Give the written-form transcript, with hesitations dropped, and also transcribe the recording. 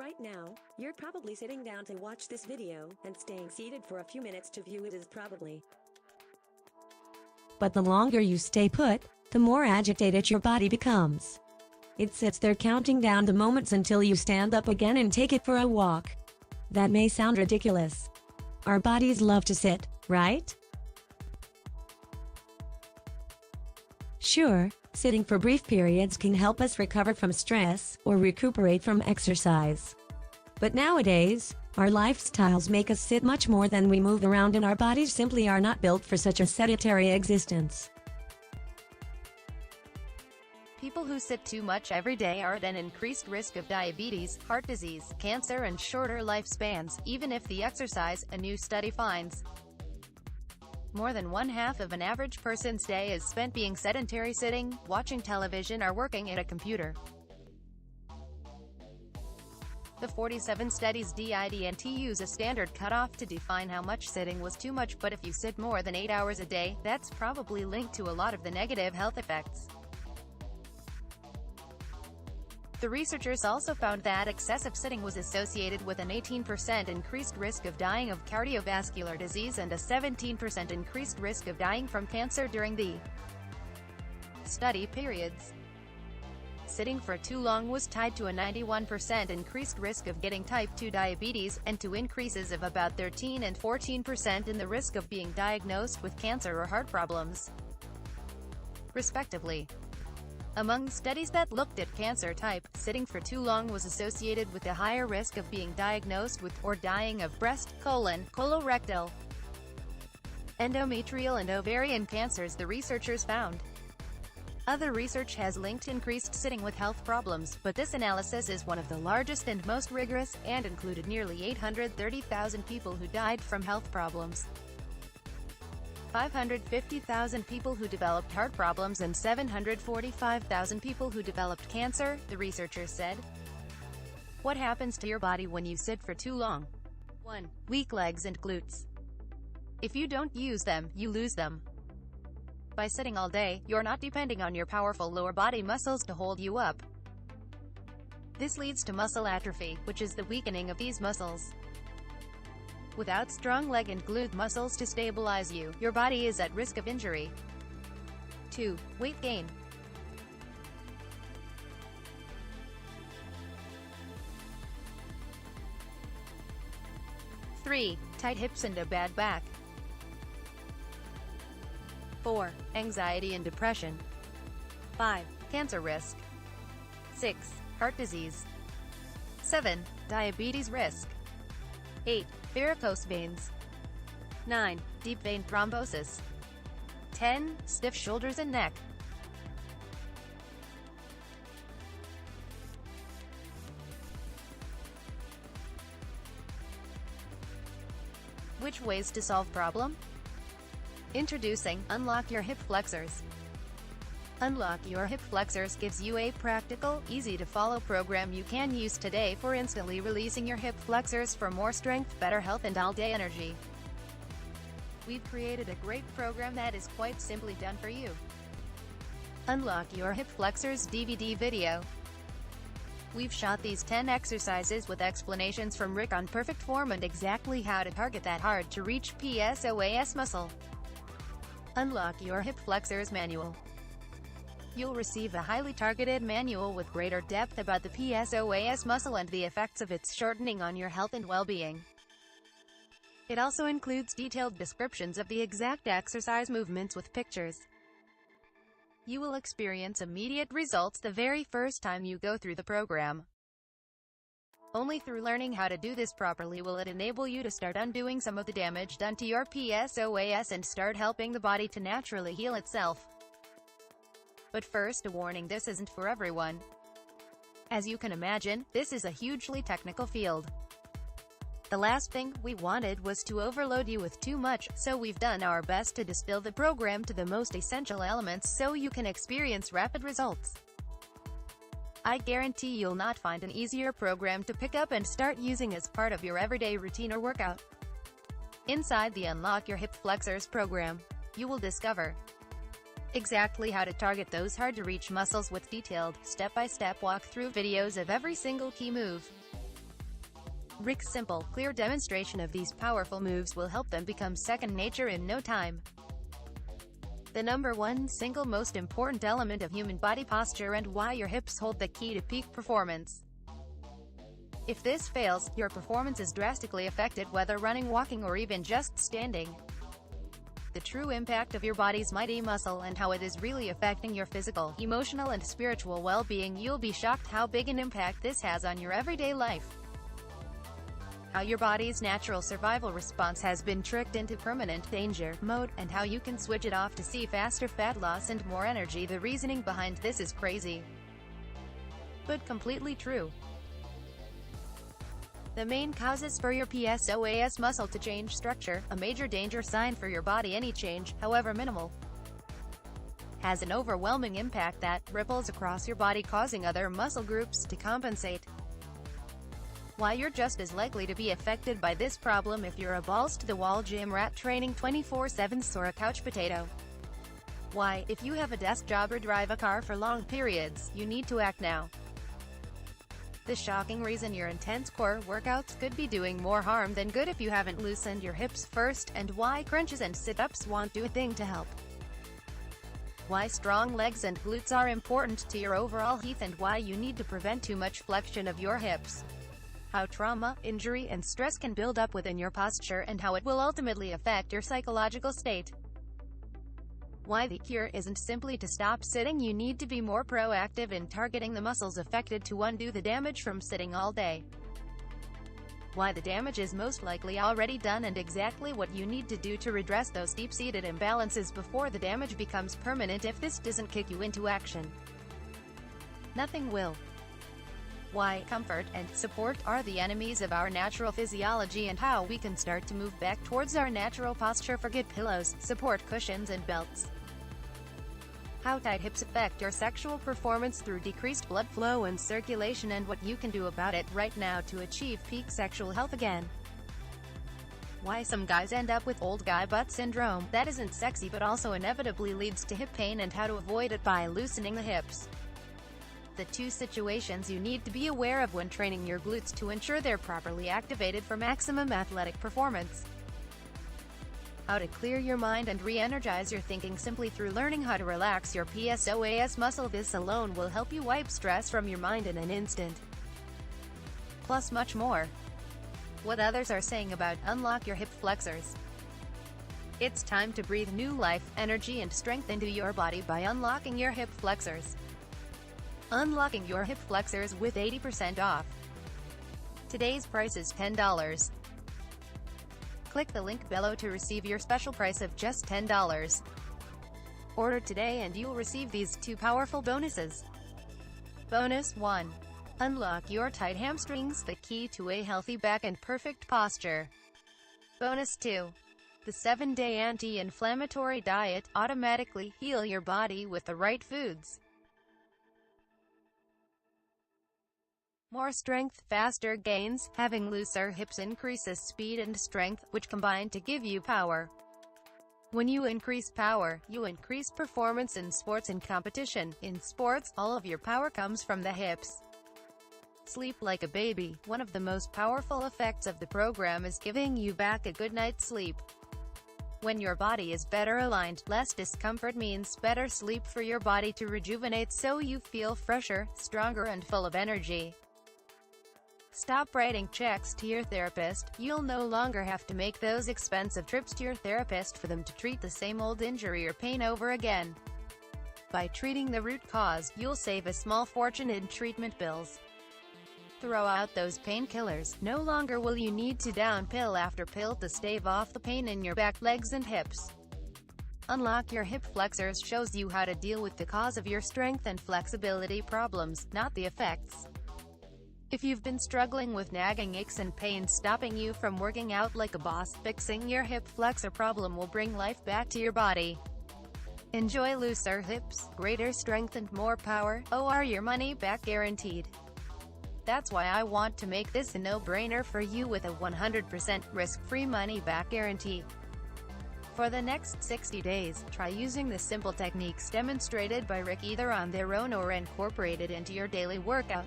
Right now, you're probably sitting down to watch this video, and staying seated for a few minutes to view it is probably. But the longer you stay put, the more agitated your body becomes. It sits there counting down the moments until you stand up again and take it for a walk. That may sound ridiculous. Our bodies love to sit, right? Sure, sitting for brief periods can help us recover from stress or recuperate from exercise. But nowadays, our lifestyles make us sit much more than we move around, and our bodies simply are not built for such a sedentary existence. People who sit too much every day are at an increased risk of diabetes, heart disease, cancer and shorter lifespans, even if they exercise, a new study finds. More than one-half of an average person's day is spent being sedentary, sitting, watching television or working at a computer. The 47 studies didn't use a standard cutoff to define how much sitting was too much, but if you sit more than 8 hours a day, that's probably linked to a lot of the negative health effects. The researchers also found that excessive sitting was associated with an 18% increased risk of dying of cardiovascular disease and a 17% increased risk of dying from cancer during the study periods. Sitting for too long was tied to a 91% increased risk of getting type 2 diabetes, and to increases of about 13 and 14% in the risk of being diagnosed with cancer or heart problems, respectively. Among studies that looked at cancer type, sitting for too long was associated with a higher risk of being diagnosed with or dying of breast, colon, colorectal, endometrial and ovarian cancers, the researchers found. Other research has linked increased sitting with health problems, but this analysis is one of the largest and most rigorous, and included nearly 830,000 people who died from health problems, 550,000 people who developed heart problems and 745,000 people who developed cancer, the researchers said. What happens to your body when you sit for too long? 1. Weak legs and glutes. If you don't use them, you lose them. By sitting all day, you're not depending on your powerful lower body muscles to hold you up. This leads to muscle atrophy, which is the weakening of these muscles. Without strong leg and glute muscles to stabilize you, your body is at risk of injury. 2. Weight gain. Three. Tight hips and a bad back. 4. Anxiety and depression. 5. Cancer risk. 6. Heart disease. 7. Diabetes risk. 8. Varicose veins. 9. Deep vein thrombosis. 10. Stiff shoulders and neck. Which ways to solve problem? Introducing Unlock Your Hip Flexors. Unlock Your Hip Flexors gives you a practical, easy-to-follow program you can use today for instantly releasing your hip flexors for more strength, better health and all-day energy. We've created a great program that is quite simply done for you. Unlock Your Hip Flexors DVD video. We've shot these 10 exercises with explanations from Rick on perfect form and exactly how to target that hard-to-reach PSOAS muscle. Unlock Your Hip Flexors manual. You'll receive a highly targeted manual with greater depth about the PSOAS muscle and the effects of its shortening on your health and well-being. It also includes detailed descriptions of the exact exercise movements with pictures. You will experience immediate results the very first time you go through the program. Only through learning how to do this properly will it enable you to start undoing some of the damage done to your PSOAS and start helping the body to naturally heal itself. But first, a warning: this isn't for everyone. As you can imagine, this is a hugely technical field. The last thing we wanted was to overload you with too much, so we've done our best to distill the program to the most essential elements so you can experience rapid results. I guarantee you'll not find an easier program to pick up and start using as part of your everyday routine or workout. Inside the Unlock Your Hip Flexors program, you will discover exactly how to target those hard-to-reach muscles with detailed, step-by-step walkthrough videos of every single key move. Rick's simple, clear demonstration of these powerful moves will help them become second nature in no time. The number one single most important element of human body posture and why your hips hold the key to peak performance. If this fails, your performance is drastically affected, whether running, walking, or even just standing. The true impact of your body's mighty muscle and how it is really affecting your physical, emotional, and spiritual well-being. You'll be shocked how big an impact this has on your everyday life. How your body's natural survival response has been tricked into permanent danger mode, and how you can switch it off to see faster fat loss and more energy. The reasoning behind this is crazy, but completely true. The main causes for your psoas muscle to change structure, a major danger sign for your body. Any change, however minimal, has an overwhelming impact that ripples across your body, causing other muscle groups to compensate. Why you're just as likely to be affected by this problem if you're a balls-to-the-wall gym rat training 24/7 or a couch potato. Why, if you have a desk job or drive a car for long periods, you need to act now. The shocking reason your intense core workouts could be doing more harm than good if you haven't loosened your hips first, and why crunches and sit-ups won't do a thing to help. Why strong legs and glutes are important to your overall health, and why you need to prevent too much flexion of your hips. How trauma, injury, and stress can build up within your posture, and how it will ultimately affect your psychological state. Why the cure isn't simply to stop sitting. You need to be more proactive in targeting the muscles affected to undo the damage from sitting all day. Why the damage is most likely already done, and exactly what you need to do to redress those deep-seated imbalances before the damage becomes permanent. If this doesn't kick you into action, nothing will. Why comfort and support are the enemies of our natural physiology, and how we can start to move back towards our natural posture. Forget pillows, support cushions, and belts. How tight hips affect your sexual performance through decreased blood flow and circulation, and what you can do about it right now to achieve peak sexual health again. Why some guys end up with old guy butt syndrome that isn't sexy but also inevitably leads to hip pain, and how to avoid it by loosening the hips. The two situations you need to be aware of when training your glutes to ensure they're properly activated for maximum athletic performance. How to clear your mind and re-energize your thinking simply through learning how to relax your psoas muscle. This alone will help you wipe stress from your mind in an instant. Plus much more. What others are saying about unlock your hip flexors. It's time to breathe new life, energy, and strength into your body by unlocking your hip flexors. Unlocking your hip flexors with 80% off. Today's price is $10. Click the link below to receive your special price of just $10. Order today and you'll receive these two powerful bonuses. Bonus 1. Unlock your tight hamstrings, the key to a healthy back and perfect posture. Bonus 2. The 7-day anti-inflammatory diet. Automatically heal your body with the right foods. More strength, faster gains. Having looser hips increases speed and strength, which combine to give you power. When you increase power, you increase performance in sports and competition. In sports, all of your power comes from the hips. Sleep like a baby. One of the most powerful effects of the program is giving you back a good night's sleep. When your body is better aligned, less discomfort means better sleep for your body to rejuvenate, so you feel fresher, stronger, and full of energy. Stop writing checks to your therapist. You'll no longer have to make those expensive trips to your therapist for them to treat the same old injury or pain over again. By treating the root cause, you'll save a small fortune in treatment bills. Throw out those painkillers. No longer will you need to down pill after pill to stave off the pain in your back, legs, and hips. Unlock your hip flexors shows you how to deal with the cause of your strength and flexibility problems, not the effects. If you've been struggling with nagging aches and pains stopping you from working out like a boss, fixing your hip flexor problem will bring life back to your body. Enjoy looser hips, greater strength, and more power, or your money back guaranteed. That's why I want to make this a no-brainer for you with a 100% risk-free money-back guarantee. For the next 60 days, try using the simple techniques demonstrated by Rick either on their own or incorporated into your daily workout.